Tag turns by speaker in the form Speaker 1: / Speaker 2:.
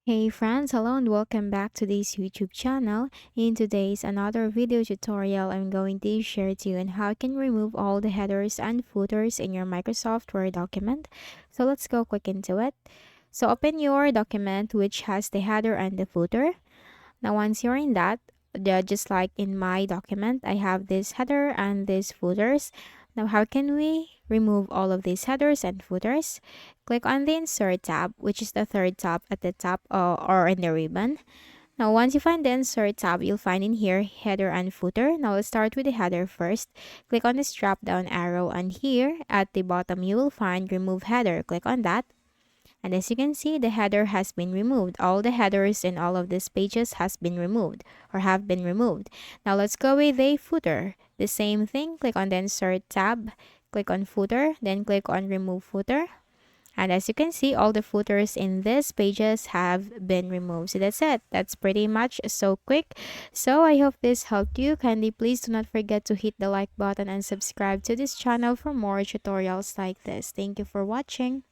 Speaker 1: Hey friends, hello and welcome back to this YouTube channel. In today's another video tutorial, I'm going to share to you on how you can remove all the headers and footers in your Microsoft Word document. So let's go quick into it. So open your document which has the header and the footer. Now once you're in that, just like in my document, I have this header and these footers. Now how can we remove all of these headers and footers? Click on the Insert tab, which is the third tab at the top or in the ribbon. Now once you find the Insert tab, you'll find in here header and footer. Now let's start with the header first. Click on this drop down arrow and here at the bottom you will find Remove Header. Click on that. And as you can see, the header has been removed. All the headers in all of these pages has been removed or have been removed. Now let's go with the footer. The same thing, click on the Insert tab, click on Footer, then click on Remove Footer. And as you can see, all the footers in these pages have been removed. So that's it. That's pretty much so quick. So I hope this helped you. Kindly please do not forget to hit the like button and subscribe to this channel for more tutorials like this. Thank you for watching.